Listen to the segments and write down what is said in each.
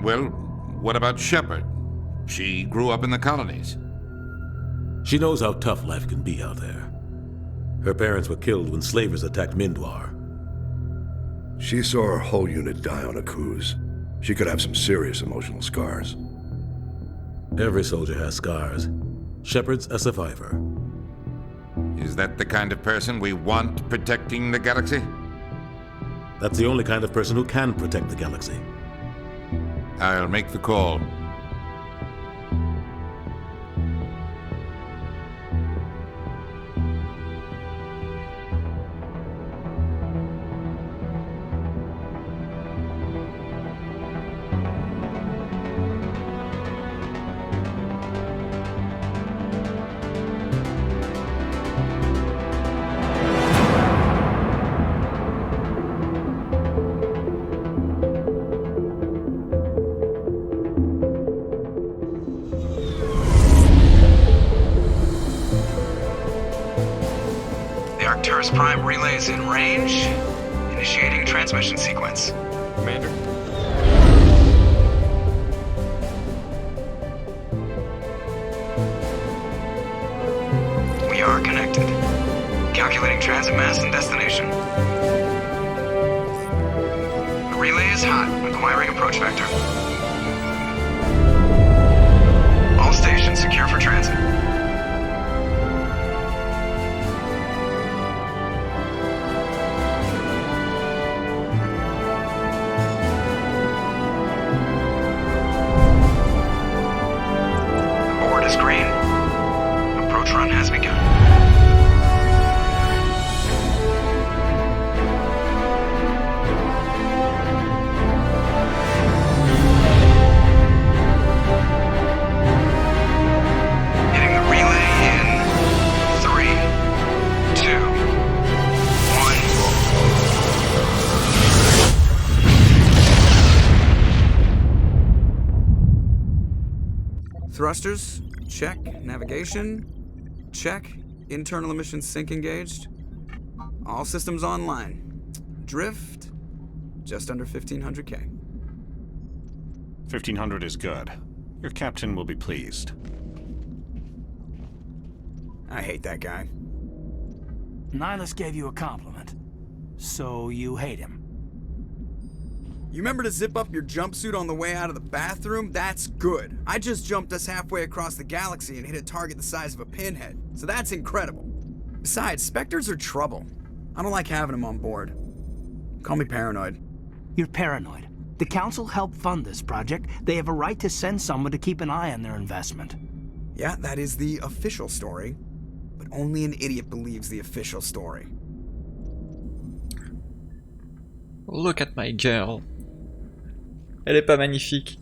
Well, what about Shepard? She grew up in the colonies. She knows how tough life can be out there. Her parents were killed when slavers attacked Mindwar. She saw her whole unit die on a cruise. She could have some serious emotional scars. Every soldier has scars. Shepard's a survivor. Is that the kind of person we want protecting the galaxy? That's the only kind of person who can protect the galaxy. I'll make the call. Prime relay is in range. Initiating transmission sequence. Commander? We are connected. Calculating transit mass and destination. The relay is hot, acquiring approach vector. All stations secure for transit. Green. Approach run has begun. Hitting the relay in 3, 2, 1. Thrusters. Check. Navigation. Check. Internal emissions sync engaged. All systems online. Drift. Just under 1500K. 1500 is good. Your captain will be pleased. I hate that guy. Nihilus gave you a compliment. So you hate him. You remember to zip up your jumpsuit on the way out of the bathroom? That's good. I just jumped us halfway across the galaxy and hit a target the size of a pinhead. So that's incredible. Besides, Spectres are trouble. I don't like having them on board. Call me paranoid. You're paranoid. The Council helped fund this project. They have a right to send someone to keep an eye on their investment. Yeah, that is the official story. But only an idiot believes the official story. Look at my girl. Elle est pas magnifique.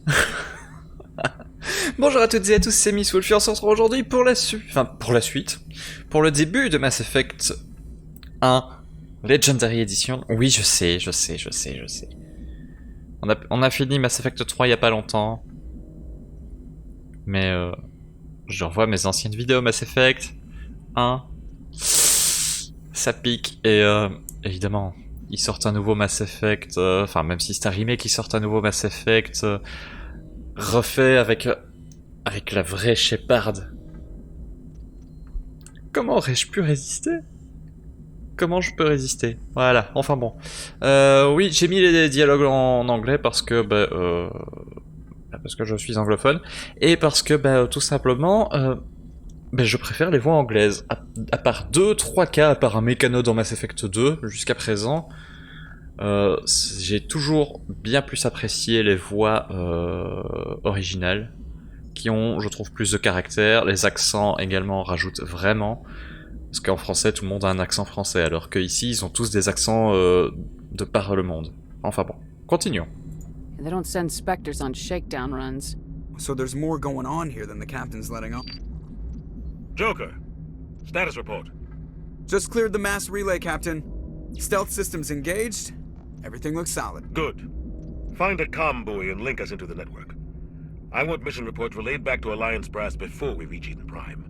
Bonjour à toutes et à tous, c'est Miss Wolphie. On se retrouve aujourd'hui pour la suite, pour le début de Mass Effect 1 Legendary Edition. Oui, je sais. On a fini Mass Effect 3 il y a pas longtemps. Mais je revois mes anciennes vidéos Mass Effect 1. Ça pique et évidemment... Ils sortent un nouveau Mass Effect, enfin même si c'est un remake, ils sortent un nouveau Mass Effect refait avec la vraie Shepard. Comment aurais-je pu résister? Comment je peux résister? Voilà, enfin bon. Oui, j'ai mis les dialogues en anglais parce que je suis anglophone et parce que tout simplement je préfère les voix anglaises. À part 2-3 cas, à part un mécano dans Mass Effect 2, jusqu'à présent, j'ai toujours bien plus apprécié les voix originales, qui ont, je trouve, plus de caractère. Les accents également rajoutent vraiment, parce qu'en français, tout le monde a un accent français, alors qu'ici, ils ont tous des accents de par le monde. Enfin bon, continuons. They don't send Spectres on shakedown runs. So there's more going on here than the captain's letting on. Joker, status report. Just cleared the mass relay, Captain. Stealth systems engaged. Everything looks solid. Good. Find a comm buoy and link us into the network. I want mission reports relayed back to Alliance Brass before we reach Eden Prime.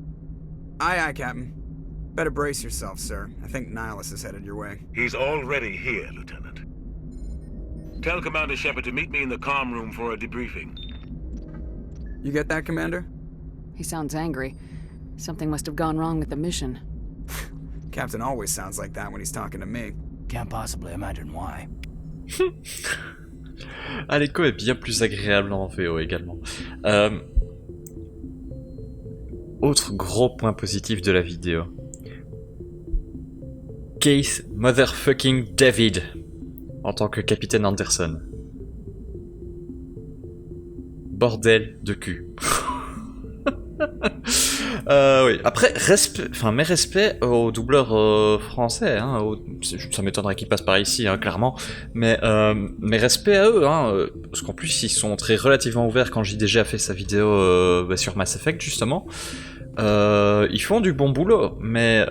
Aye, Captain. Better brace yourself, sir. I think Nihilus is headed your way. He's already here, Lieutenant. Tell Commander Shepard to meet me in the comm room for a debriefing. You get that, Commander? He sounds angry. Something must have gone wrong with the mission. Captain always sounds like that when he's talking to me. Can't possibly imagine why. Ah, l'écho est bien plus agréable en VO également. Autre gros point positif de la vidéo. Keith Motherfucking David en tant que capitaine Anderson. Bordel de cul. Oui. Après, mes respects aux doubleurs français, hein, ça m'étonnerait qu'ils passent par ici, hein, clairement, mais mes respects à eux, hein, parce qu'en plus ils sont très relativement ouverts quand JDG a fait sa vidéo sur Mass Effect justement. Ils font du bon boulot, mais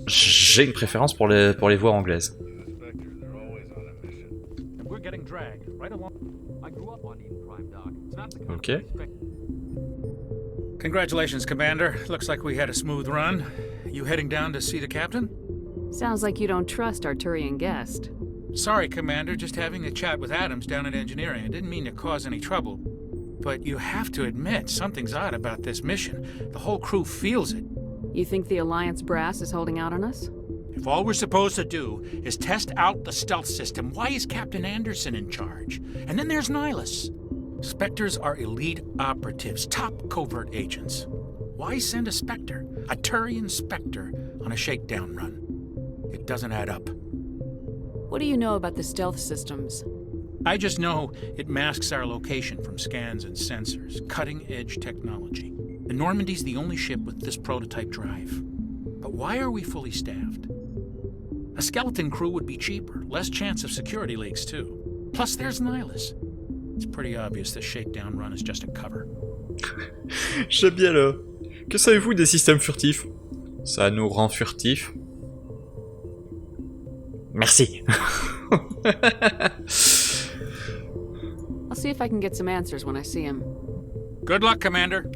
j'ai une préférence pour les voix anglaises. Ok. Congratulations, Commander. Looks like we had a smooth run. You heading down to see the captain? Sounds like you don't trust our Turian guest. Sorry, Commander. Just having a chat with Adams down at engineering. I didn't mean to cause any trouble. But you have to admit, something's odd about this mission. The whole crew feels it. You think the Alliance brass is holding out on us? If all we're supposed to do is test out the stealth system, why is Captain Anderson in charge? And then there's Nihilus. Spectres are elite operatives, top covert agents. Why send a Spectre, a Turian Spectre, on a shakedown run? It doesn't add up. What do you know about the stealth systems? I just know it masks our location from scans and sensors, cutting-edge technology. The Normandy's the only ship with this prototype drive. But why are we fully staffed? A skeleton crew would be cheaper, less chance of security leaks too. Plus there's Nihilus. It's pretty obvious this shakedown run is just a cover. J'aime bien le... Que savez-vous des systèmes furtifs? Ça nous rend furtifs. Merci. I'll see if I can get some answers when I see him. Good luck, Commander.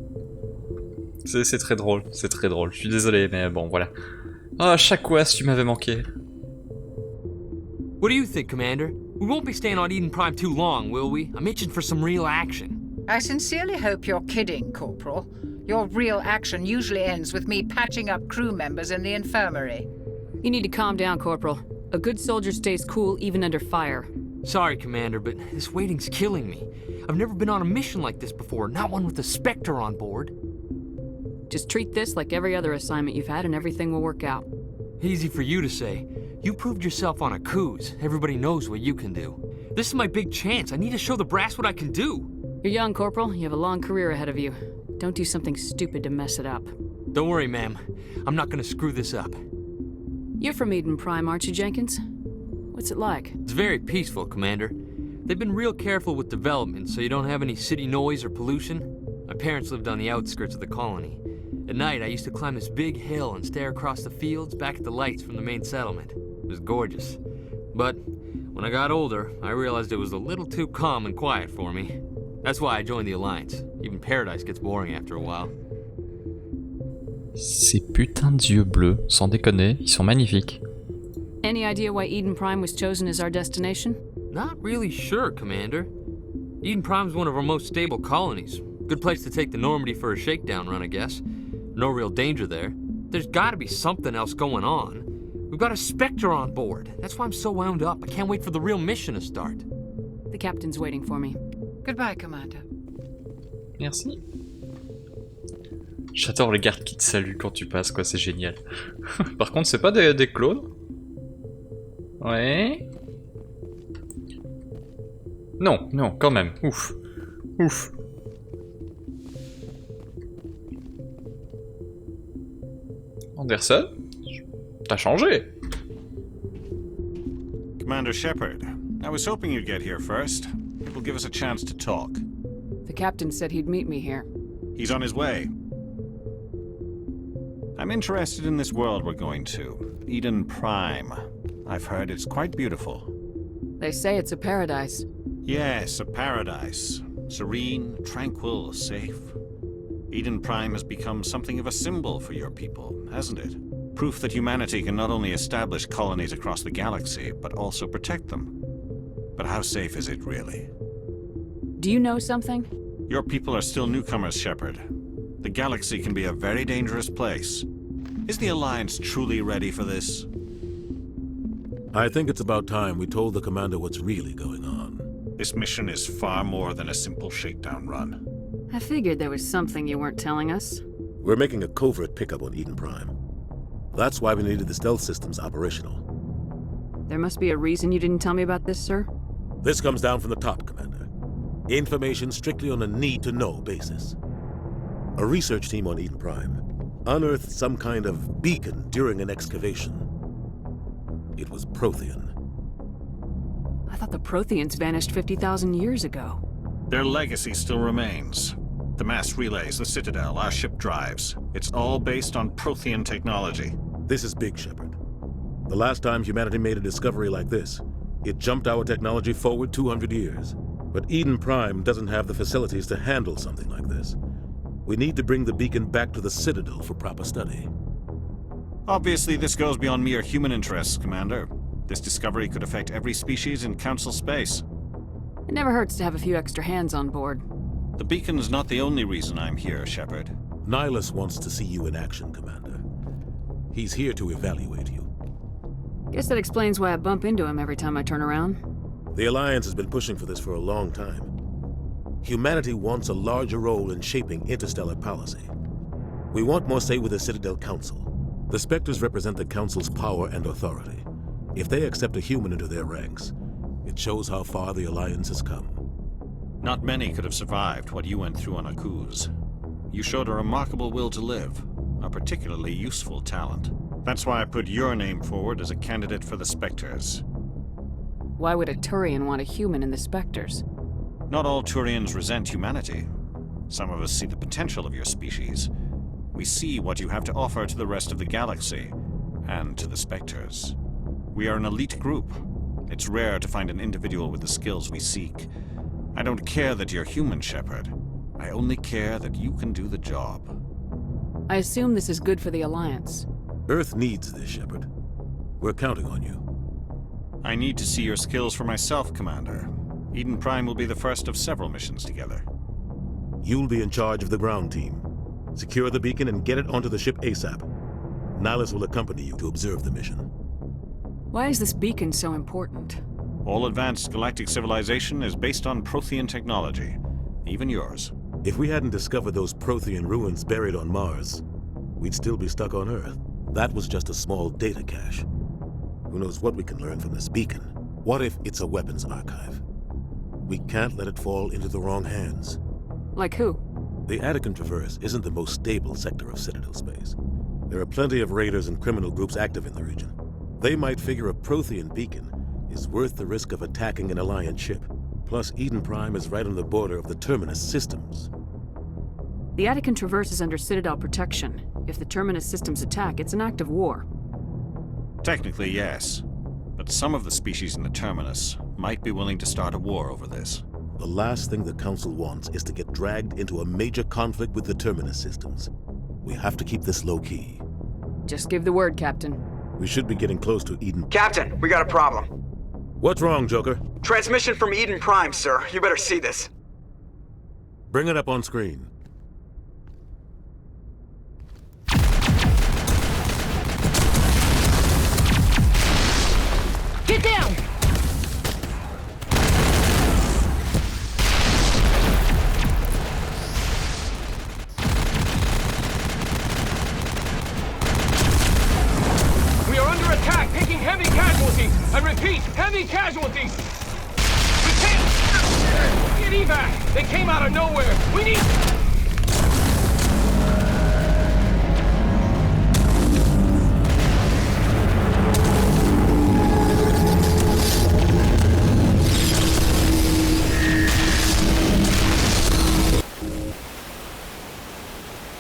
C'est très drôle, c'est très drôle. Je suis désolé, mais bon, voilà. Ah, chaque fois, tu m'avais manqué. What do you think, Commander? We won't be staying on Eden Prime too long, will we? I'm itching for some real action. I sincerely hope you're kidding, Corporal. Your real action usually ends with me patching up crew members in the infirmary. You need to calm down, Corporal. A good soldier stays cool even under fire. Sorry, Commander, but this waiting's killing me. I've never been on a mission like this before, not one with a Spectre on board. Just treat this like every other assignment you've had and everything will work out. Easy for you to say. You proved yourself on a cruise. Everybody knows what you can do. This is my big chance. I need to show the brass what I can do. You're young, Corporal. You have a long career ahead of you. Don't do something stupid to mess it up. Don't worry, ma'am. I'm not gonna screw this up. You're from Eden Prime, aren't you, Jenkins? What's it like? It's very peaceful, Commander. They've been real careful with development, so you don't have any city noise or pollution. My parents lived on the outskirts of the colony. At night, I used to climb this big hill and stare across the fields back at the lights from the main settlement. It was gorgeous. But when I got older, I realized it was a little too calm and quiet for me. That's why I joined the Alliance. Even Paradise gets boring after a while. Ces putains d'yeux bleus, sans déconner, ils sont magnifiques. Any idea why Eden Prime was chosen as our destination? Not really sure, Commander. Eden Prime's one of our most stable colonies. Good place to take the Normandy for a shakedown run, I guess. No real danger there. There's gotta be something else going on. We've got a Spectre on board. That's why I'm so wound up. I can't wait for the real mission to start. The captain's waiting for me. Goodbye, Commander. Merci. J'adore les gardes qui te saluent quand tu passes, quoi, c'est génial. Par contre, c'est pas des clones? Ouais. Non, non, quand même. Ouf. Ouf. Anderson, t'as changé. Commander Shepard, I was hoping you'd get here first. It will give us a chance to talk. The captain said he'd meet me here. He's on his way. I'm interested in this world we're going to, Eden Prime. I've heard it's quite beautiful. They say it's a paradise. Yes, a paradise. Serene, tranquil, safe. Eden Prime has become something of a symbol for your people, hasn't it? Proof that humanity can not only establish colonies across the galaxy, but also protect them. But how safe is it, really? Do you know something? Your people are still newcomers, Shepard. The galaxy can be a very dangerous place. Is the Alliance truly ready for this? I think it's about time we told the commander what's really going on. This mission is far more than a simple shakedown run. I figured there was something you weren't telling us. We're making a covert pickup on Eden Prime. That's why we needed the stealth systems operational. There must be a reason you didn't tell me about this, sir? This comes down from the top, Commander. Information strictly on a need-to-know basis. A research team on Eden Prime unearthed some kind of beacon during an excavation. It was Prothean. I thought the Protheans vanished 50,000 years ago. Their legacy still remains. The mass relays, the Citadel, our ship drives. It's all based on Prothean technology. This is big, Shepard. The last time humanity made a discovery like this, it jumped our technology forward 200 years. But Eden Prime doesn't have the facilities to handle something like this. We need to bring the beacon back to the Citadel for proper study. Obviously, this goes beyond mere human interests, Commander. This discovery could affect every species in Council space. It never hurts to have a few extra hands on board. The beacon's not the only reason I'm here, Shepard. Nihilus wants to see you in action, Commander. He's here to evaluate you. Guess that explains why I bump into him every time I turn around. The Alliance has been pushing for this for a long time. Humanity wants a larger role in shaping interstellar policy. We want more say with the Citadel Council. The Spectres represent the Council's power and authority. If they accept a human into their ranks, it shows how far the Alliance has come. Not many could have survived what you went through on Akuz. You showed a remarkable will to live, a particularly useful talent. That's why I put your name forward as a candidate for the Spectres. Why would a Turian want a human in the Spectres? Not all Turians resent humanity. Some of us see the potential of your species. We see what you have to offer to the rest of the galaxy, and to the Spectres. We are an elite group. It's rare to find an individual with the skills we seek. I don't care that you're human, Shepard. I only care that you can do the job. I assume this is good for the Alliance. Earth needs this, Shepard. We're counting on you. I need to see your skills for myself, Commander. Eden Prime will be the first of several missions together. You'll be in charge of the ground team. Secure the beacon and get it onto the ship ASAP. Nihilus will accompany you to observe the mission. Why is this beacon so important? All advanced galactic civilization is based on Prothean technology. Even yours. If we hadn't discovered those Prothean ruins buried on Mars, we'd still be stuck on Earth. That was just a small data cache. Who knows what we can learn from this beacon? What if it's a weapons archive? We can't let it fall into the wrong hands. Like who? The Attican Traverse isn't the most stable sector of Citadel space. There are plenty of raiders and criminal groups active in the region. They might figure a Prothean beacon is worth the risk of attacking an Alliance ship. Plus, Eden Prime is right on the border of the Terminus systems. The Attican Traverse is under Citadel protection. If the Terminus systems attack, it's an act of war. Technically, yes. But some of the species in the Terminus might be willing to start a war over this. The last thing the Council wants is to get dragged into a major conflict with the Terminus systems. We have to keep this low-key. Just give the word, Captain. We should be getting close to Eden. Captain, we got a problem. What's wrong, Joker? Transmission from Eden Prime, sir. You better see this. Bring it up on screen. Get down! We are under attack, taking heavy casualties. I repeat, heavy casualties. We can't get evac. They came out of nowhere. We need...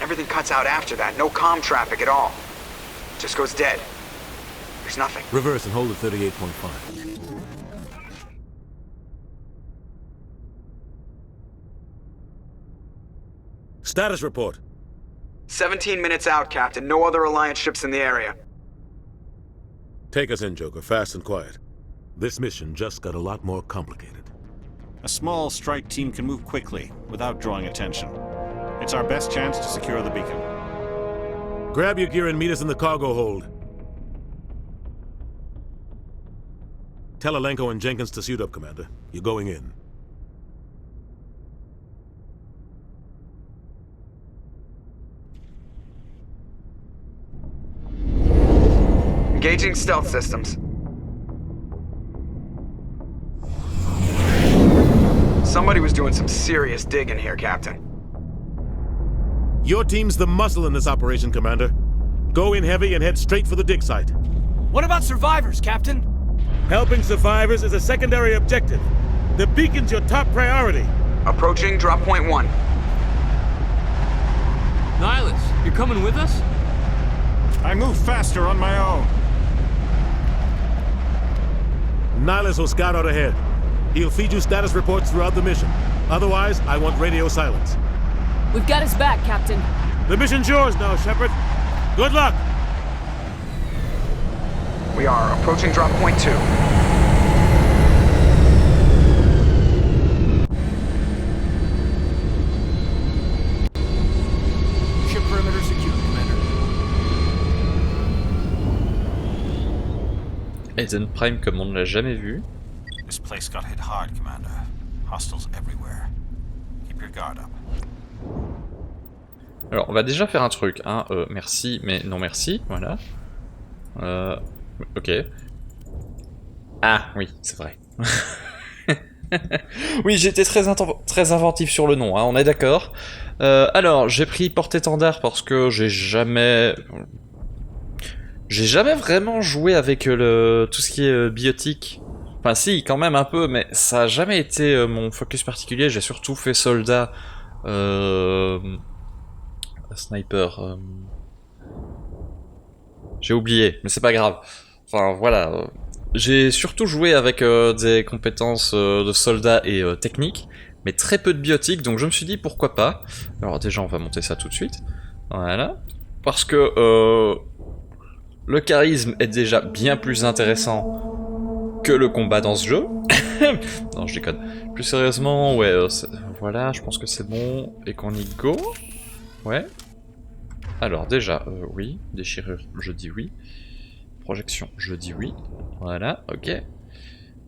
Everything cuts out after that. No comm traffic at all. Just goes dead. There's nothing. Reverse and hold at 38.5. Status report. 17 minutes out, Captain. No other Alliance ships in the area. Take us in, Joker. Fast and quiet. This mission just got a lot more complicated. A small strike team can move quickly, without drawing attention. It's our best chance to secure the beacon. Grab your gear and meet us in the cargo hold. Tell Alenko and Jenkins to suit up, Commander. You're going in. Engaging stealth systems. Somebody was doing some serious digging here, Captain. Your team's the muscle in this operation, Commander. Go in heavy and head straight for the dig site. What about survivors, Captain? Helping survivors is a secondary objective. The beacon's your top priority. Approaching drop point 1. Nihilus, you're coming with us? I move faster on my own. Nihilus will scout out ahead. He'll feed you status reports throughout the mission. Otherwise, I want radio silence. We've got his back, Captain. The mission's yours now, Shepard. Good luck! We are approaching drop point 2. Ship perimeter secure, Commander. Eden Prime comme on ne l'a jamais vu. This place got hit hard, Commander. Hostiles everywhere. Keep your guard up. Alors, on va déjà faire un truc, hein. Merci, mais non merci, voilà. Ok. Ah, oui, c'est vrai. Oui, j'étais très inventif sur le nom, hein, on est d'accord. Alors, j'ai pris Porte-Étendard parce que j'ai jamais vraiment joué avec tout ce qui est biotique. Enfin, si, quand même un peu, mais ça a jamais été mon focus particulier. J'ai surtout fait soldat... Sniper. J'ai oublié, mais c'est pas grave. Enfin voilà. J'ai surtout joué avec des compétences de soldat et technique, mais très peu de biotique, donc je me suis dit pourquoi pas. Alors déjà on va monter ça tout de suite. Voilà. Parce que le charisme est déjà bien plus intéressant que le combat dans ce jeu. Non, je déconne. Plus sérieusement, ouais, voilà, je pense que c'est bon et qu'on y go. Ouais. Alors déjà, oui. Déchirure, je dis oui. Projection, je dis oui. Voilà, ok.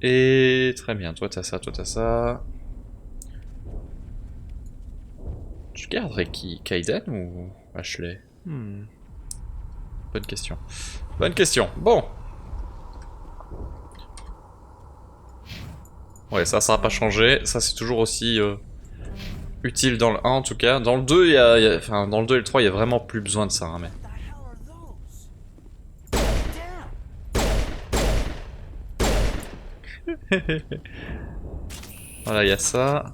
Et très bien, toi t'as ça, toi t'as ça. Tu garderais qui? Kaiden ou Ashley? Bonne question. Bonne question. Bon. Ouais, ça n'a pas changé. Ça c'est toujours aussi... utile dans le 1 en tout cas. Dans le 2, enfin dans le 2 et le 3, il y a vraiment plus besoin de ça. Hein, mais... Voilà, il y a ça.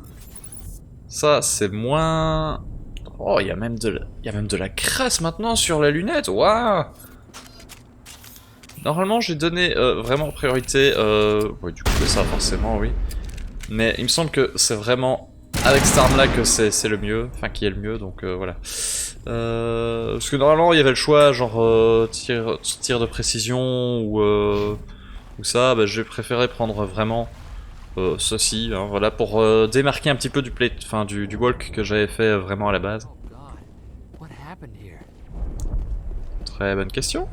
Ça, c'est moins... Oh, il y a même de la crasse maintenant sur la lunette. Waouh! Normalement, j'ai donné vraiment priorité... Ouais, du coup, ça, forcément, oui. Mais il me semble que c'est vraiment... avec cette arme là que c'est le mieux, enfin qui est le mieux, donc voilà. Parce que normalement il y avait le choix, genre tir de précision ou ça, bah, j'ai préféré prendre vraiment ceci, hein, voilà, pour démarquer un petit peu du walk que j'avais fait vraiment à la base. Très bonne question.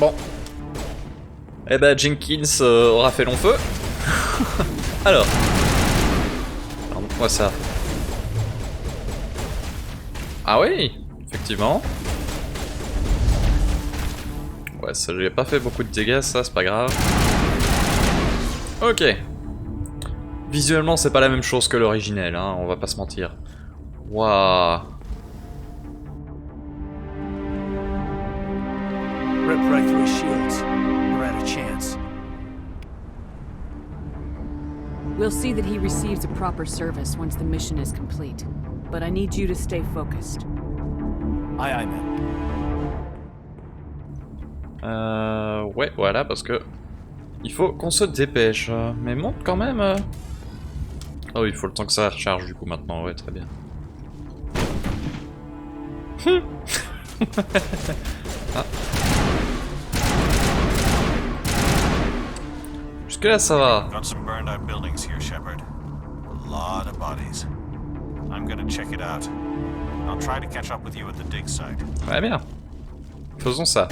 Bon. Eh ben Jenkins aura fait long feu. Alors. Alors montre-moi ça. Ah oui, effectivement. Ouais, ça lui a pas fait beaucoup de dégâts, ça, c'est pas grave. Ok. Visuellement, c'est pas la même chose que l'originel, hein, on va pas se mentir. Waouh. Rip right through his shields. We're at a chance. We'll see that he receives a proper service once the mission is complete. But I need you to stay focused. Aye, aye, ma'am. Ouais, voilà, parce que... Il faut qu'on se dépêche. Mais monte quand même. Oh, il faut le temps que ça recharge du coup maintenant, ouais, très bien. Ah. Jusque là ça va. Got some burned out buildings here, Shepard. A lot of bodies. I'm gonna check it out. I'll try to catch up with you at the dig site. Ouais, bien. Faisons ça.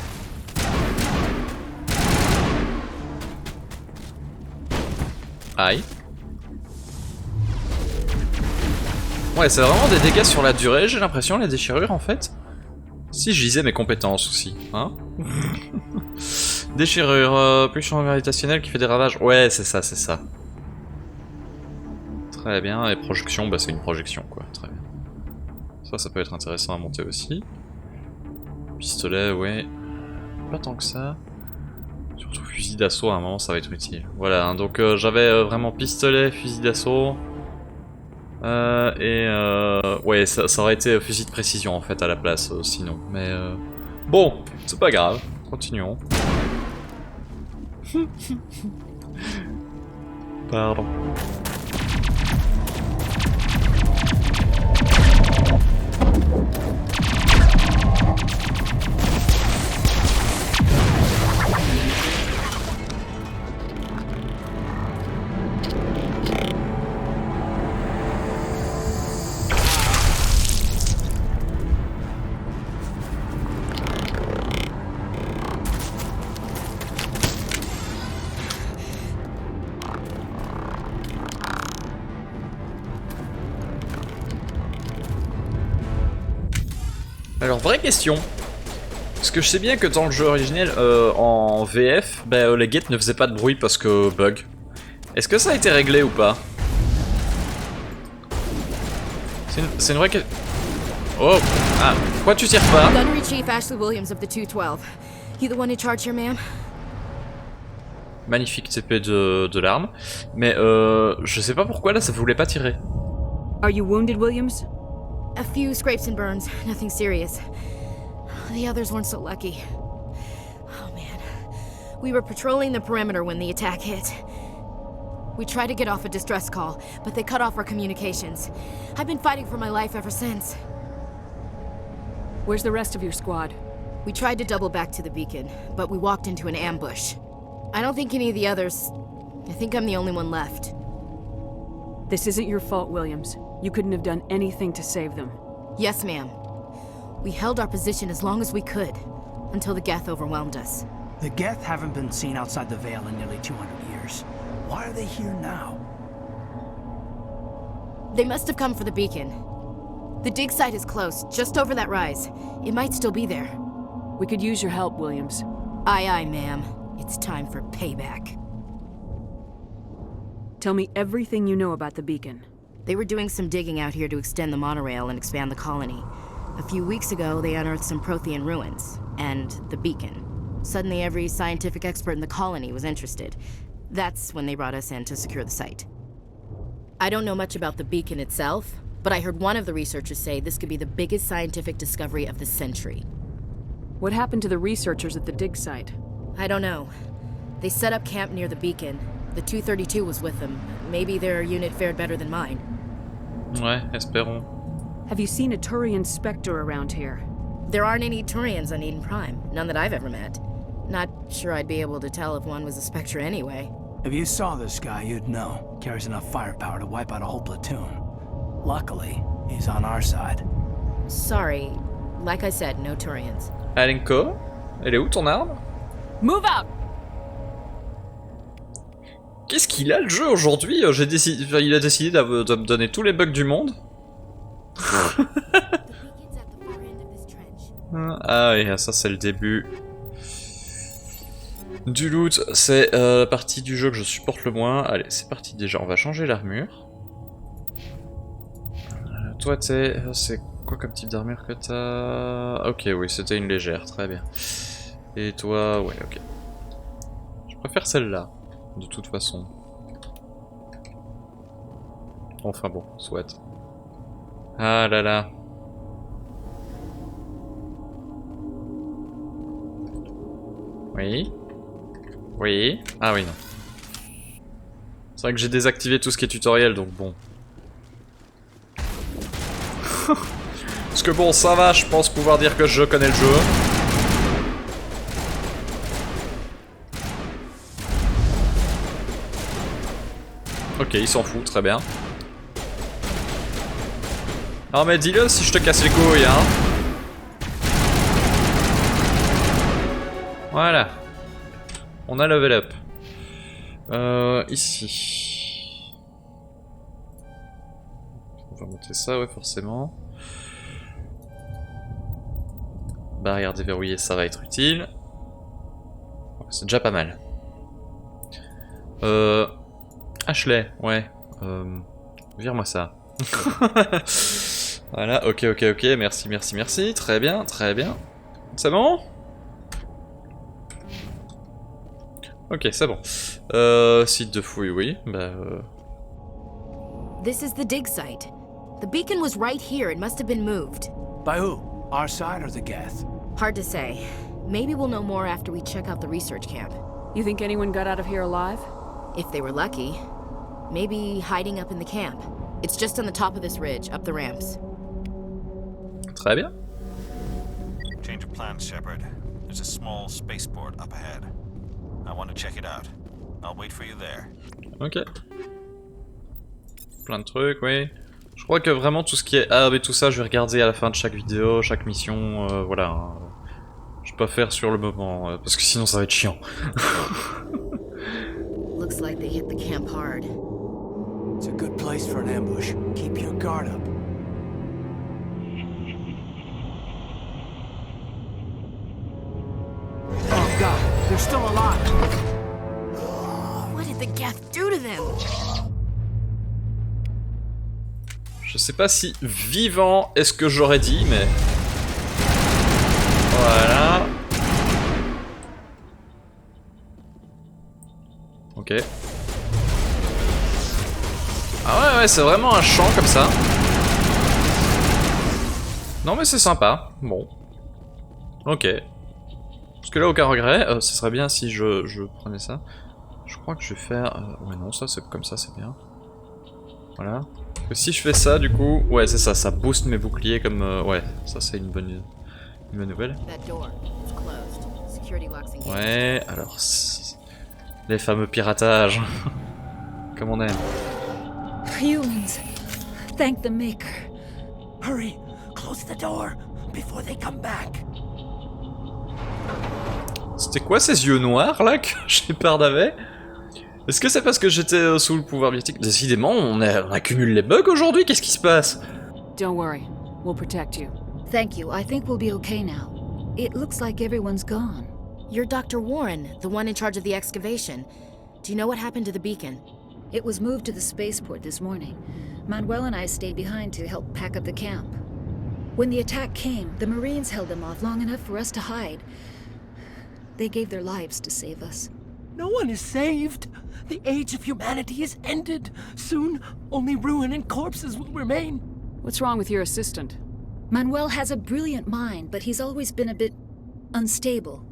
Aïe. Ouais, c'est vraiment des dégâts sur la durée, j'ai l'impression, les déchirures en fait. Si je lisais mes compétences aussi, hein. Déchirure, plus champ gravitationnel qui fait des ravages. Ouais, c'est ça, c'est ça. Très bien, et projection, bah c'est une projection quoi, très bien. Ça peut être intéressant à monter aussi. Pistolet, ouais. Pas tant que ça. Surtout fusil d'assaut, à un moment ça va être utile. Voilà, hein, donc j'avais vraiment pistolet, fusil d'assaut. Ouais, ça aurait été fusil de précision en fait à la place sinon. Mais bon, c'est pas grave, continuons. Pardon. Alors, vraie question. Parce que je sais bien que dans le jeu originel, en VF, bah, les gates ne faisaient pas de bruit parce que bug. Est-ce que ça a été réglé ou pas? C'est une vraie question. Oh! Ah, pourquoi tu tires pas? Gunnery Chief Ashley Williams of the 212. You the one in charge here, ma'am? Magnifique TP de l'arme. Mais je sais pas pourquoi là ça voulait pas tirer. Are you wounded, Williams? A few scrapes and burns, nothing serious. The others weren't so lucky. Oh man. We were patrolling the perimeter when the attack hit. We tried to get off a distress call, but they cut off our communications. I've been fighting for my life ever since. Where's the rest of your squad? We tried to double back to the beacon, but we walked into an ambush. I don't think any of the others... I think I'm the only one left. This isn't your fault, Williams. You couldn't have done anything to save them. Yes, ma'am. We held our position as long as we could, until the Geth overwhelmed us. The Geth haven't been seen outside the Veil in nearly 200 years. Why are they here now? They must have come for the beacon. The dig site is close, just over that rise. It might still be there. We could use your help, Williams. Aye, aye, ma'am. It's time for payback. Tell me everything you know about the beacon. They were doing some digging out here to extend the monorail and expand the colony. A few weeks ago, they unearthed some Prothean ruins, and the beacon. Suddenly, every scientific expert in the colony was interested. That's when they brought us in to secure the site. I don't know much about the beacon itself, but I heard one of the researchers say this could be the biggest scientific discovery of the century. What happened to the researchers at the dig site? I don't know. They set up camp near the beacon. The 232 was with them. Maybe their unit fared better than mine. Ouais, espérons. Have you seen a Turian Spectre around here? There aren't any Turians on Eden Prime. None that I've ever met. Not sure I'd be able to tell if one was a Spectre anyway. If you saw this guy, you'd know. Carries enough firepower to wipe out a whole platoon. Luckily, he's on our side. Sorry. Like I said, no Turians. Alenko, elle est où ton arme? Move out! Qu'est-ce qu'il a le jeu aujourd'hui? Il a décidé de me donner tous les bugs du monde. Ah oui, ça c'est le début du loot. C'est la partie du jeu que je supporte le moins. Allez, c'est parti déjà. On va changer l'armure. Toi, c'est quoi comme type d'armure que t'as? Ok, oui, c'était une légère, très bien. Et toi, ouais, ok. Je préfère celle-là, de toute façon. Enfin bon, soit. Ah là là. Oui. Oui. Ah oui, non. C'est vrai que j'ai désactivé tout ce qui est tutoriel, donc bon. Parce que bon, ça va, je pense pouvoir dire que je connais le jeu. Ok, il s'en fout, très bien. Non mais dis-le si je te casse les couilles, hein. Voilà. On a level up. Ici. On va monter ça, ouais, forcément. Barrière déverrouillée, ça va être utile. C'est déjà pas mal. Ashley, ouais. Vire-moi ça. Voilà, ok, merci, très bien. C'est bon? Ok, c'est bon. Site de fouille, oui, bah... This is the dig site. The beacon was right here, it must have been moved. By who? Our side or the Geth? Hard to say. Maybe we'll know more after we check out the research camp. You think anyone got out of here alive? If they were lucky. Maybe hiding up in the camp. It's just on the top of this ridge, up the ramps. Très bien. Change of plans, Shepard. There's a small spaceport up ahead. I want to check it out. I'll wait for you there. Ok. Plein de trucs, oui. Je crois que vraiment tout ce qui est arbre et tout ça, je vais regarder à la fin de chaque vidéo, chaque mission, voilà. Hein. Je vais pas faire sur le moment, parce que sinon ça va être chiant. Looks like they hit the camp hard. It's a good place for an ambush. Keep your guard up. Oh god, they're still alive! What did the Geth do to them? Je sais pas si vivant est ce que j'aurais dit, mais... Voilà. Ok. Ah ouais, c'est vraiment un champ comme ça. Non mais c'est sympa. Bon. Ok. Parce que là, aucun regret. Ce serait bien si je prenais ça. Je crois que je vais faire... Ouais non, ça c'est comme ça, c'est bien. Voilà. Et si je fais ça, du coup... Ouais, c'est ça, ça booste mes boucliers comme... Ouais, ça c'est une bonne nouvelle. Ouais, alors... Les fameux piratages. Comme on aime. Humans, thank the Maker. Hurry, close the door before they come back. C'était quoi ces yeux noirs là que j'ai peur d'avait? Est-ce que c'est parce que j'étais sous le pouvoir biotique? Décidément, on accumule les bugs aujourd'hui, qu'est-ce qui se passe? Don't worry, we'll protect you. Thank you, I think we'll be okay now. It looks like everyone's gone. You're Dr. Warren, the one in charge of the excavation. Do you know what happened to the beacon? It was moved to the spaceport this morning. Manuel and I stayed behind to help pack up the camp. When the attack came, the Marines held them off long enough for us to hide. They gave their lives to save us. No one is saved. The age of humanity is ended. Soon, only ruin and corpses will remain. What's wrong with your assistant? Manuel has a brilliant mind, but he's always been a bit unstable.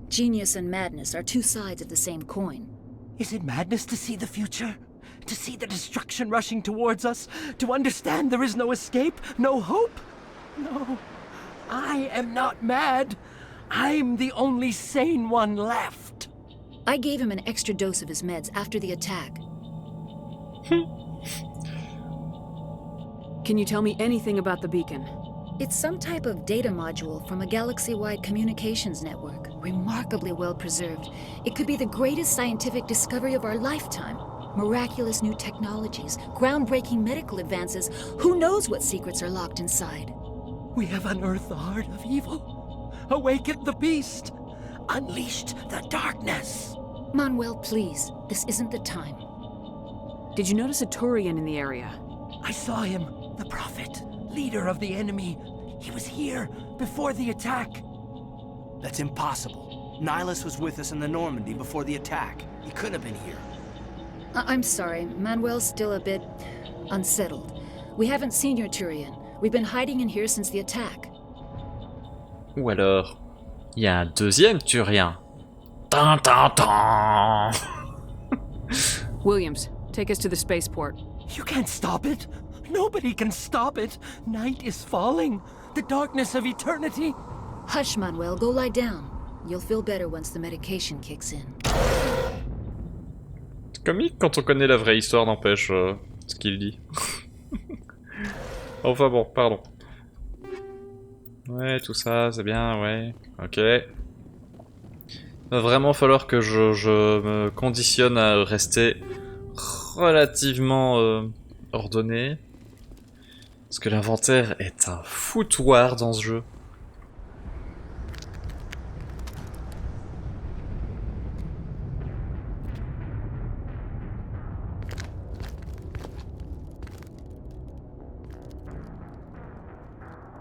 Genius and madness are two sides of the same coin. Is it madness to see the future? To see the destruction rushing towards us? To understand there is no escape? No hope? No. I am not mad. I'm the only sane one left. I gave him an extra dose of his meds after the attack. Can you tell me anything about the beacon? It's some type of data module from a galaxy-wide communications network. Remarkably well preserved. It could be the greatest scientific discovery of our lifetime. Miraculous new technologies, groundbreaking medical advances. Who knows what secrets are locked inside? We have unearthed the heart of evil. Awakened the beast. Unleashed the darkness. Manuel, please. This isn't the time. Did you notice a Turian in the area? I saw him. The Prophet. Leader of the enemy. He was here before the attack. That's impossible. Nihilus was with us in the Normandy before the attack. He couldn't have been here. I'm sorry. Manuel's still a bit unsettled. We haven't seen your Turian. We've been hiding in here since the attack. Ou alors, il y a un deuxième Turien. Tan tan tan. Williams, take us to the spaceport. You can't stop it. Nobody can stop it. Night is falling. The darkness of eternity. Hush, Manuel, go lie down. You'll feel better once the medication kicks in. C'est comique quand on connaît la vraie histoire, n'empêche ce qu'il dit. Enfin bon, pardon. Ouais, tout ça, c'est bien, ouais. Ok. Il va vraiment falloir que je me conditionne à rester relativement ordonné. Parce que l'inventaire est un foutoir dans ce jeu.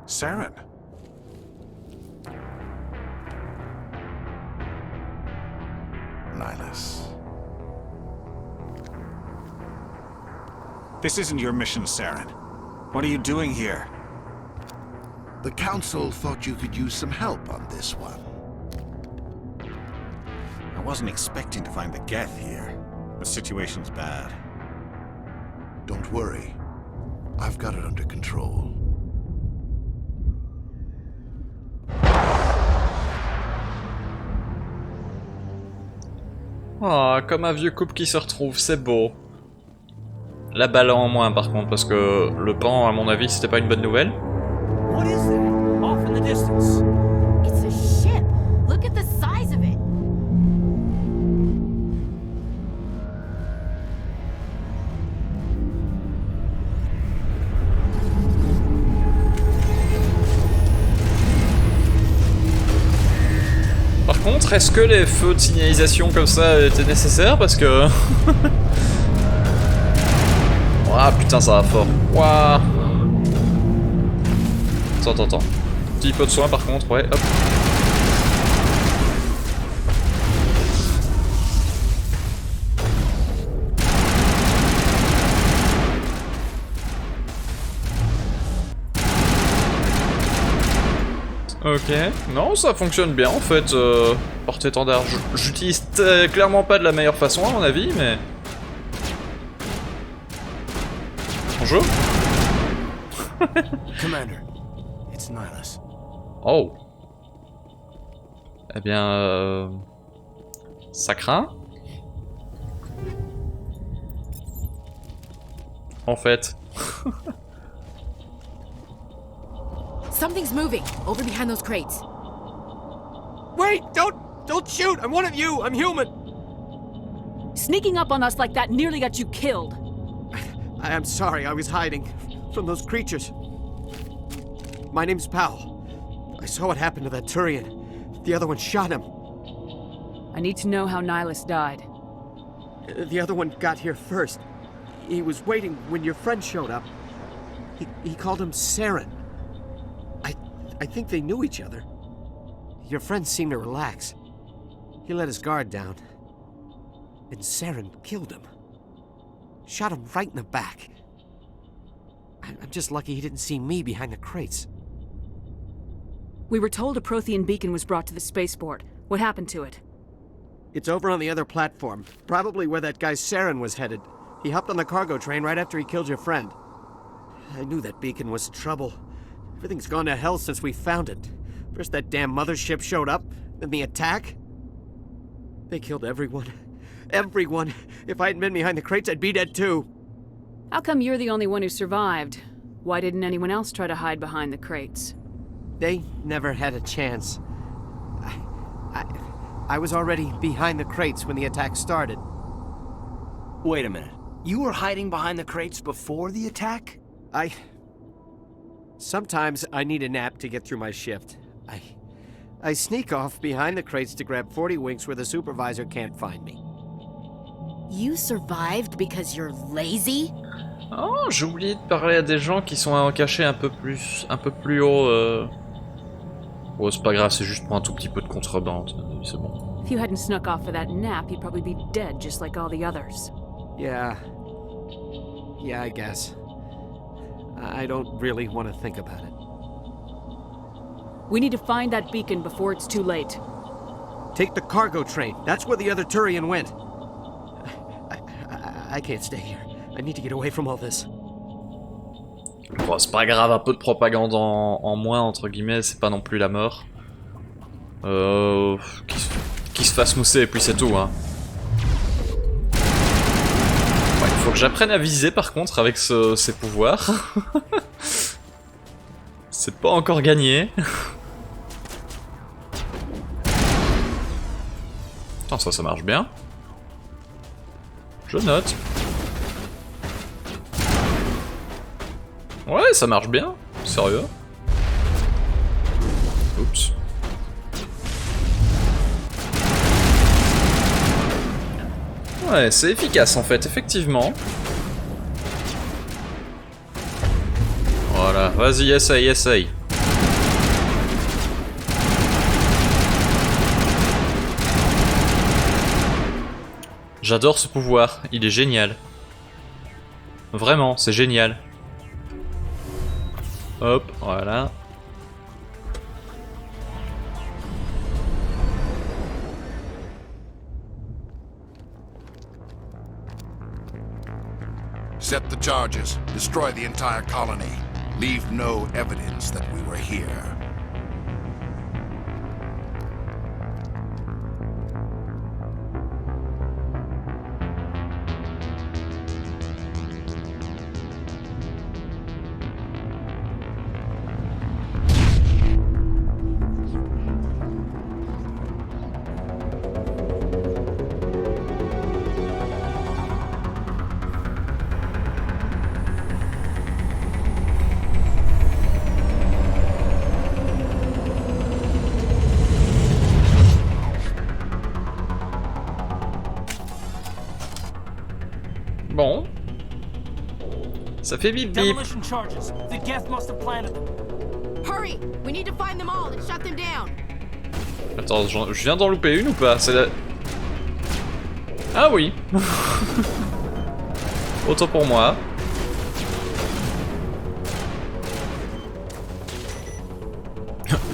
Saren. Nihilus. This isn't your mission, Saren. What are you doing here? The Council thought you could use some help on this one. I wasn't expecting to find the Geth here. The situation's bad. Don't worry. I've got it under control. Oh, comme un vieux couple qui se retrouve, c'est beau. La balle en moins par contre, parce que le pan, à mon avis, c'était pas une bonne nouvelle. What is that? Off in the distance. It's a ship. Look at the size of it. Par contre, est-ce que les feux de signalisation comme ça étaient nécessaires? Parce que... Ah putain, ça va fort. Waouh. Attends. Petit peu de soin par contre, ouais, hop. Ok, non, ça fonctionne bien en fait, Porte-Étendard. J'utilise clairement pas de la meilleure façon à mon avis, mais... Bonjour. Commander, it's Nihilus. Oh. Eh bien, ça craint. En fait. Something's moving over behind those crates. Wait! Don't shoot! I'm one of you! I'm human! Sneaking up on us like that nearly got you killed. I'm sorry, I was hiding from those creatures. My name's Powell. I saw what happened to that Turian. The other one shot him. I need to know how Nihilus died. The other one got here first. He was waiting when your friend showed up. He called him Saren. I think they knew each other. Your friend seemed to relax. He let his guard down. And Saren killed him. Shot him right in the back. I'm just lucky he didn't see me behind the crates. We were told a Prothean beacon was brought to the spaceport. What happened to it? It's over on the other platform. Probably where that guy Saren was headed. He hopped on the cargo train right after he killed your friend. I knew that beacon was trouble. Everything's gone to hell since we found it. First that damn mothership showed up, then the attack. They killed everyone. Everyone. If I hadn't been behind the crates, I'd be dead too. How come you're the only one who survived? Why didn't anyone else try to hide behind the crates? They never had a chance. I was already behind the crates when the attack started. Wait a minute. You were hiding behind the crates before the attack? Sometimes I need a nap to get through my shift. I sneak off behind the crates to grab 40 winks where the supervisor can't find me. You survived because you're lazy? Oh, j'ai oublié de parler à des gens qui sont cachés un peu plus haut. Oh, c'est pas grave, c'est juste pour un tout petit peu de contrebande. C'est bon. If you hadn't snuck off for that nap, you'd probably be dead just like all the others. Yeah. Yeah, I guess. I don't really want to think about it. We need to find that beacon before it's too late. Take the cargo train. That's where the other Turian went. I can't stay here. I need to get away from all this. Bon, c'est pas grave, un peu de propagande en moins, entre guillemets, c'est pas non plus la mort. Qui se fasse mousser et puis c'est tout, hein. Ouais, il faut que j'apprenne à viser par contre avec ces pouvoirs. C'est pas encore gagné. Attends, ça marche bien. Je note. Ouais, ça marche bien. Sérieux. Oups. Ouais, c'est efficace en fait, effectivement. Voilà, vas-y, essaye. J'adore ce pouvoir, il est génial. Vraiment, c'est génial. Hop, voilà. Set the charges. Destroy the entire colony. Leave no evidence that we were here. Bon. Ça fait bip bip. Demolition charges. The Geth must have planted them. Hurry! We need to find them all and shut them down. Attends, je viens d'en louper une ou pas? C'est la... Ah oui. Autant pour moi.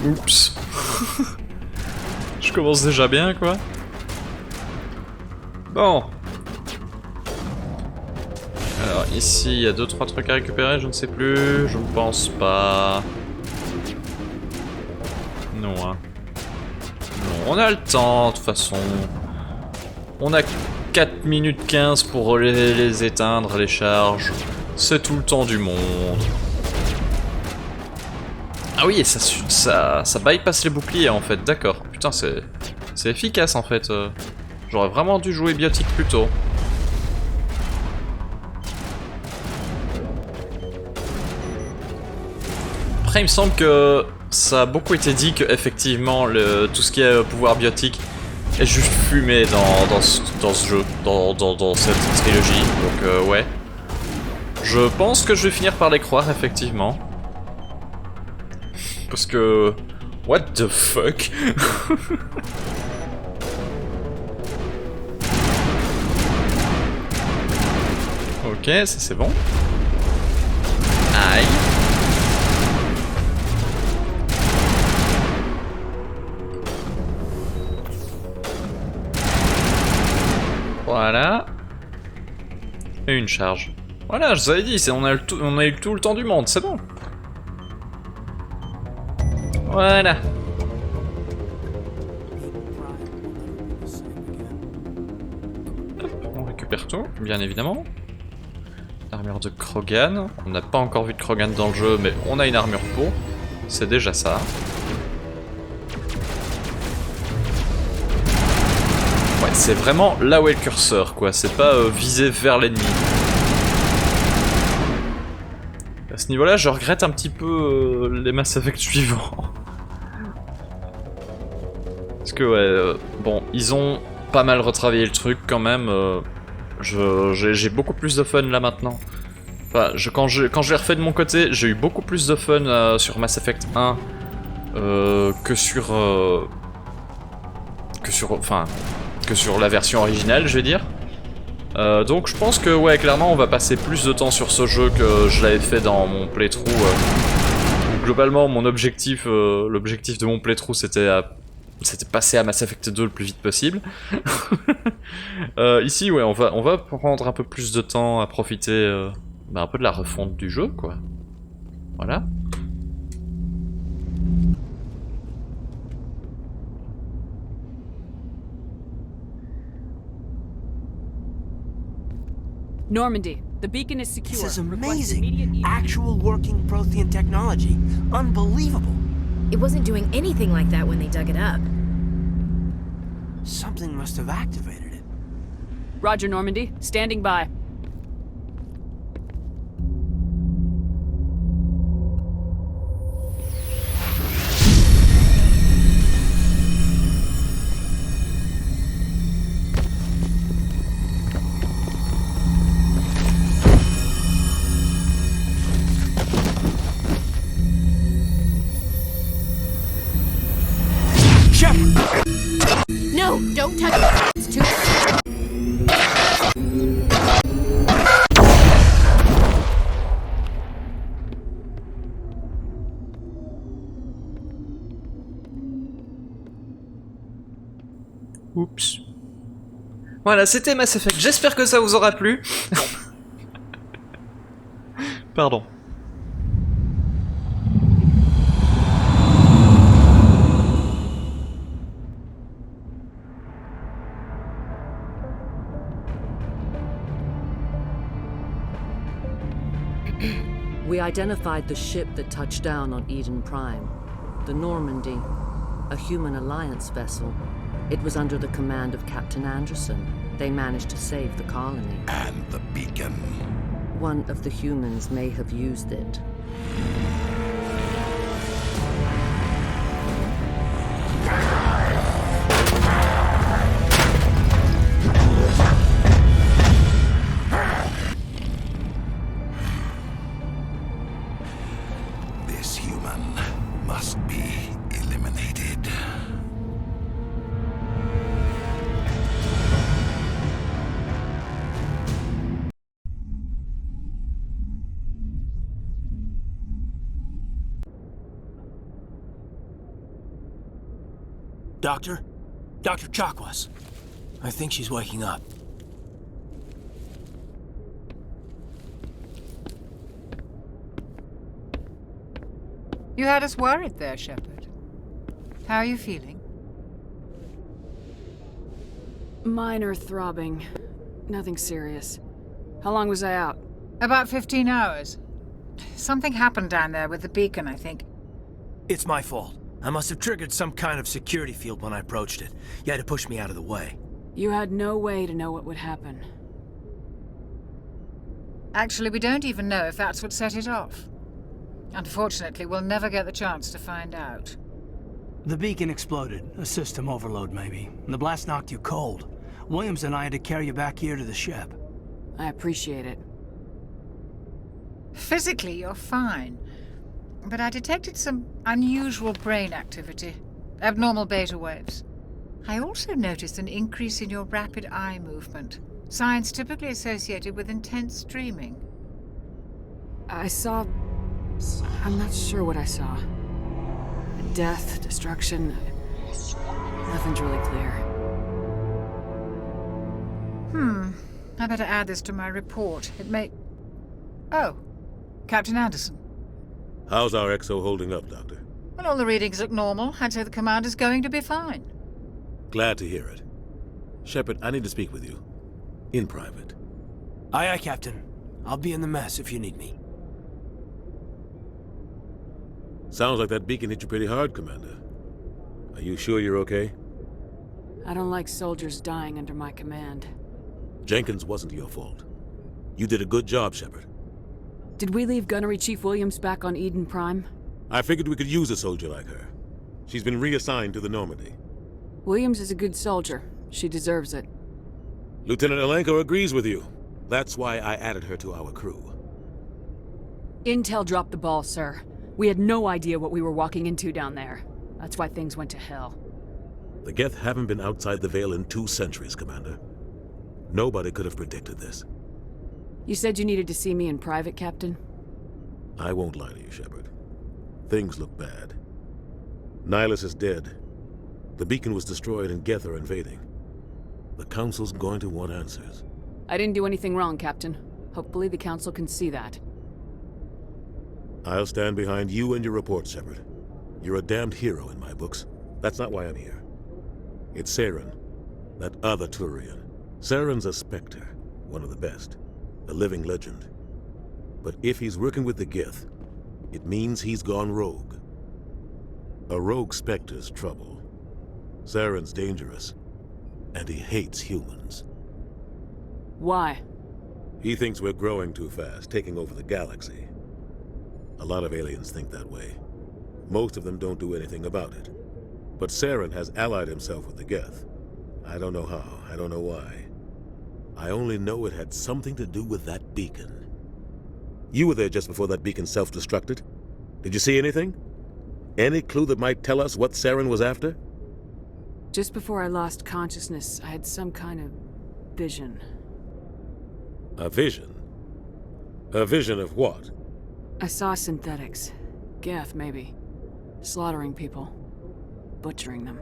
Oups. Je commence déjà bien, quoi. Bon. Alors ici, il y a 2-3 trucs à récupérer, je ne sais plus. Je ne pense pas. Non, hein. Non, on a le temps, de toute façon. On a 4 minutes 15 pour les éteindre, les charges. C'est tout le temps du monde. Ah oui, et ça bypass les boucliers en fait, d'accord. Putain, c'est efficace en fait. J'aurais vraiment dû jouer biotique plus tôt. Après, il me semble que ça a beaucoup été dit que effectivement tout ce qui est pouvoir biotique est juste fumé dans ce jeu, dans cette trilogie. Donc ouais. Je pense que je vais finir par les croire effectivement. Parce que... What the fuck? Ok, ça c'est bon. Aïe. Voilà. Et une charge. Voilà, je vous avais dit, on a eu tout le temps du monde, c'est bon. Voilà. Hop, on récupère tout, bien évidemment. Armure de Krogan. On n'a pas encore vu de Krogan dans le jeu, mais on a une armure peau. C'est déjà ça. Ouais, c'est vraiment là où est le curseur, quoi. C'est pas viser vers l'ennemi. À ce niveau-là, je regrette un petit peu les Mass Effect suivants. Parce que ouais, bon, ils ont pas mal retravaillé le truc quand même. J'ai beaucoup plus de fun là maintenant. Enfin, quand je l'ai refait de mon côté, j'ai eu beaucoup plus de fun sur Mass Effect 1 que sur la version originale, je vais dire. Donc je pense que ouais, clairement on va passer plus de temps sur ce jeu que je l'avais fait dans mon playthrough. Globalement mon objectif, l'objectif de mon playthrough c'était passer à Mass Effect 2 le plus vite possible. Ici ouais, on va prendre un peu plus de temps à profiter un peu de la refonte du jeu quoi. Voilà. Normandy, the beacon is secure. This is amazing. Actual working Prothean technology. Unbelievable. It wasn't doing anything like that when they dug it up. Something must have activated it. Roger, Normandy. Standing by. No, don't touch it. It's too... Oups. Voilà, c'était Mass Effect. J'espère que ça vous aura plu. Pardon. We identified the ship that touched down on Eden Prime, the Normandy, a human alliance vessel. It was under the command of Captain Anderson. They managed to save the colony. And the beacon. One of the humans may have used it. This human must be eliminated. Doctor? Dr. Chakwas. I think she's waking up. You had us worried there, Shepard. How are you feeling? Minor throbbing. Nothing serious. How long was I out? About 15 hours. Something happened down there with the beacon, I think. It's my fault. I must have triggered some kind of security field when I approached it. You had to push me out of the way. You had no way to know what would happen. Actually, we don't even know if that's what set it off. Unfortunately, we'll never get the chance to find out. The beacon exploded. A system overload, maybe. The blast knocked you cold. Williams and I had to carry you back here to the ship. I appreciate it. Physically, you're fine. But I detected some unusual brain activity. Abnormal beta waves. I also noticed an increase in your rapid eye movement. Signs typically associated with intense streaming. I saw... I'm not sure what I saw. Death, destruction... Nothing's really clear. I better add this to my report. It may... Oh, Captain Anderson. How's our XO holding up, Doctor? Well, all the readings look normal. I'd say the commander's going to be fine. Glad to hear it. Shepard, I need to speak with you. In private. Aye, aye, Captain. I'll be in the mess if you need me. Sounds like that beacon hit you pretty hard, Commander. Are you sure you're okay? I don't like soldiers dying under my command. Jenkins wasn't your fault. You did a good job, Shepard. Did we leave Gunnery Chief Williams back on Eden Prime? I figured we could use a soldier like her. She's been reassigned to the Normandy. Williams is a good soldier. She deserves it. Lieutenant Alenko agrees with you. That's why I added her to our crew. Intel dropped the ball, sir. We had no idea what we were walking into down there. That's why things went to hell. The Geth haven't been outside the Veil in 2 centuries, Commander. Nobody could have predicted this. You said you needed to see me in private, Captain? I won't lie to you, Shepard. Things look bad. Nihilus is dead. The beacon was destroyed and Geth are invading. The Council's going to want answers. I didn't do anything wrong, Captain. Hopefully the Council can see that. I'll stand behind you and your report, Shepard. You're a damned hero in my books. That's not why I'm here. It's Saren, that other Turian. Saren's a Spectre, one of the best. A living legend. But if he's working with the Geth, it means he's gone rogue. A rogue Spectre's trouble. Saren's dangerous, and he hates humans. Why? He thinks we're growing too fast, taking over the galaxy. A lot of aliens think that way. Most of them don't do anything about it. But Saren has allied himself with the Geth. I don't know how, I don't know why. I only know it had something to do with that beacon. You were there just before that beacon self-destructed. Did you see anything? Any clue that might tell us what Saren was after? Just before I lost consciousness, I had some kind of vision. A vision? A vision of what? I saw synthetics. Geth, maybe. Slaughtering people. Butchering them.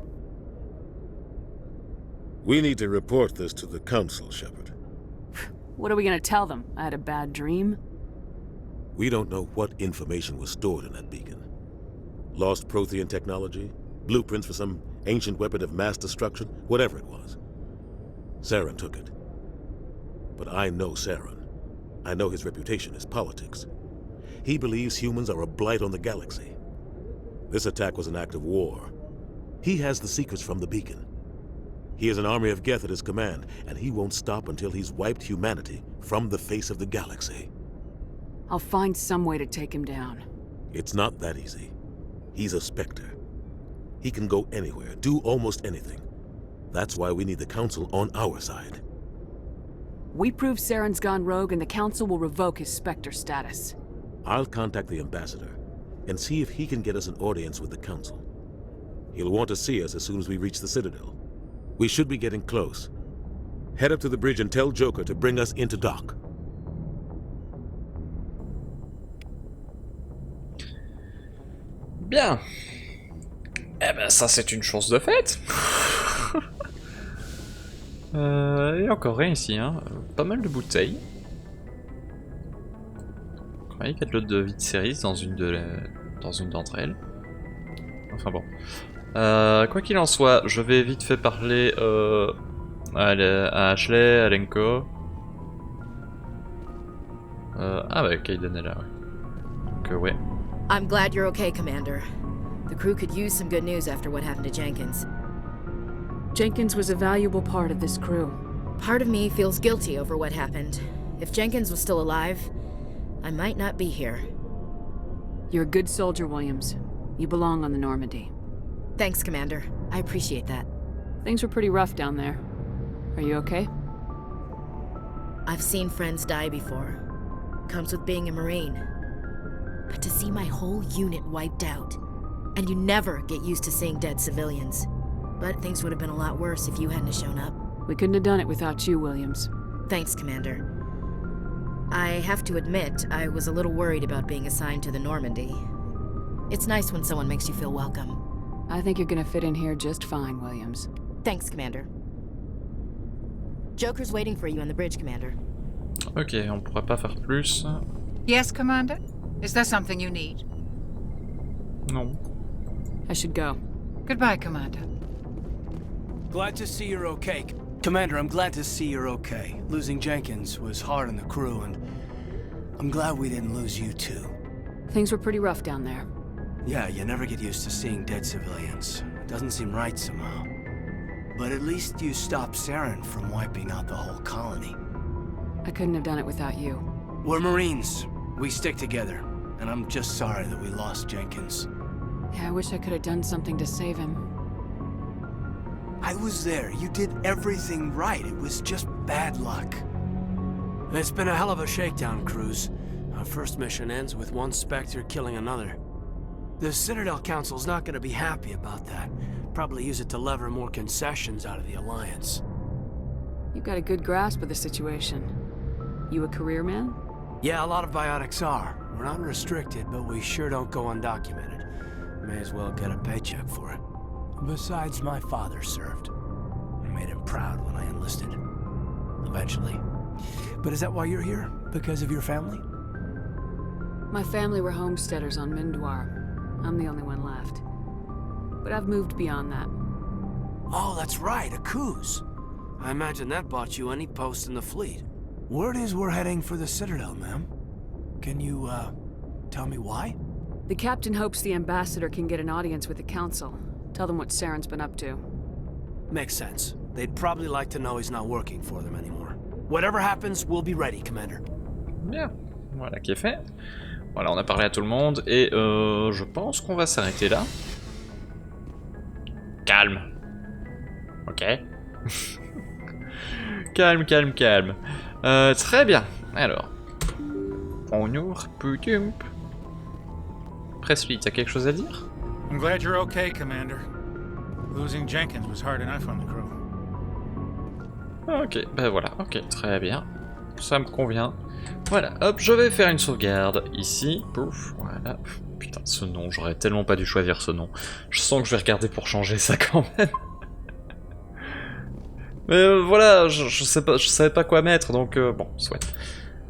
We need to report this to the Council, Shepard. What are we gonna tell them? I had a bad dream? We don't know what information was stored in that beacon. Lost Prothean technology? Blueprints for some ancient weapon of mass destruction? Whatever it was. Saren took it. But I know Saren. I know his reputation is politics. He believes humans are a blight on the galaxy. This attack was an act of war. He has the secrets from the beacon. He has an army of Geth at his command, and he won't stop until he's wiped humanity from the face of the galaxy. I'll find some way to take him down. It's not that easy. He's a Spectre. He can go anywhere, do almost anything. That's why we need the Council on our side. We prove Saren's gone rogue and the Council will revoke his Spectre status. I'll contact the Ambassador and see if he can get us an audience with the Council. He'll want to see us as soon as we reach the Citadel. We should be getting close. Head up to the bridge and tell Joker to bring us into dock. Bien. Eh ben ça c'est une chose de faite. Et encore rien ici, hein. Pas mal de bouteilles. Je croyais qu'il y a de l'eau de vie de Cerise dans une d'entre elles. Enfin bon. Quoi qu'il en soit, je vais vite fait parler à Ashley, à Lenko. Ah ouais, Kaiden est là, ouais. Donc ouais. I'm glad you're okay, Commander. The crew could use some good news after what happened to Jenkins. Jenkins was a valuable part of this crew. Part of me feels guilty over what happened. If Jenkins was still alive, I might not be here. You're a good soldier, Williams. You belong on the Normandy. Thanks, Commander. I appreciate that. Things were pretty rough down there. Are you okay? I've seen friends die before. Comes with being a Marine. But to see my whole unit wiped out, and you never get used to seeing dead civilians. But things would have been a lot worse if you hadn't shown up. We couldn't have done it without you, Williams. Thanks, Commander. I have to admit, I was a little worried about being assigned to the Normandy. It's nice when someone makes you feel welcome. I think you're gonna fit in here just fine, Williams. Thanks, Commander. Joker's waiting for you on the bridge, Commander. Ok, on pourrait pas faire plus. Yes, Commander? Is there something you need? Non. I should go. Goodbye, Commander. Glad to see you're okay. Commander, I'm glad to see you're okay. Losing Jenkins was hard on the crew, and I'm glad we didn't lose you too. Things were pretty rough down there. Yeah, you never get used to seeing dead civilians. It doesn't seem right somehow. But at least you stopped Saren from wiping out the whole colony. I couldn't have done it without you. We're Marines. We stick together. And I'm just sorry that we lost Jenkins. Yeah, I wish I could have done something to save him. I was there. You did everything right. It was just bad luck. It's been a hell of a shakedown, Cruz. Our first mission ends with one Spectre killing another. The Citadel Council's not going to be happy about that. Probably use it to lever more concessions out of the Alliance. You've got a good grasp of the situation. You a career man? Yeah, a lot of biotics are. We're not restricted, but we sure don't go undocumented. May as well get a paycheck for it. Besides, my father served. I made him proud when I enlisted. Eventually. But is that why you're here? Because of your family? My family were homesteaders on Mindwar. I'm the only one left. But I've moved beyond that. Oh, that's right, a cruise. I imagine that bought you any post in the fleet. Word is we're heading for the Citadel, ma'am. Can you, tell me why? The captain hopes the ambassador can get an audience with the council. Tell them what Saren's been up to. Makes sense. They'd probably like to know he's not working for them anymore. Whatever happens, we'll be ready, Commander. Bien, voilà qui est fait. Voilà, on a parlé à tout le monde et je pense qu'on va s'arrêter là. Calme. Ok. Calme, calme, calme. Très bien. Alors. On ouvre. Poutump. Presley, t'as quelque chose à dire? I'm glad you're okay, Commander. Losing Jenkins was hard enough on the crew. Ok, ben voilà, ok, très bien. Ça me convient. Voilà, hop, je vais faire une sauvegarde ici. Pouf, voilà. Putain, ce nom, j'aurais tellement pas dû choisir ce nom. Je sens que je vais regarder pour changer ça quand même. Mais voilà, je savais pas quoi mettre, donc bon, soit.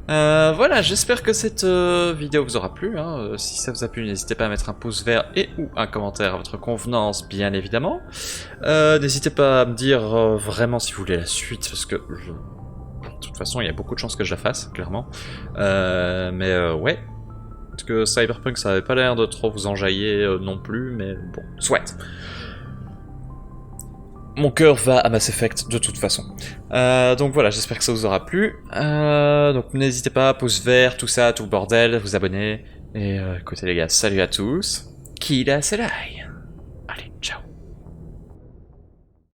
Voilà, j'espère que cette vidéo vous aura plu. Hein. Si ça vous a plu, n'hésitez pas à mettre un pouce vert et ou un commentaire à votre convenance, bien évidemment. N'hésitez pas à me dire vraiment si vous voulez la suite, parce que de toute façon, il y a beaucoup de chances que je la fasse, clairement. Mais ouais, parce que Cyberpunk, ça avait pas l'air de trop vous enjailler non plus, mais bon, soit. Mon cœur va à Mass Effect de toute façon. Donc voilà, j'espère que ça vous aura plu. Donc n'hésitez pas, pouce vert, tout ça, tout le bordel, vous abonner. Et écoutez les gars, salut à tous. Qui la Allez, ciao.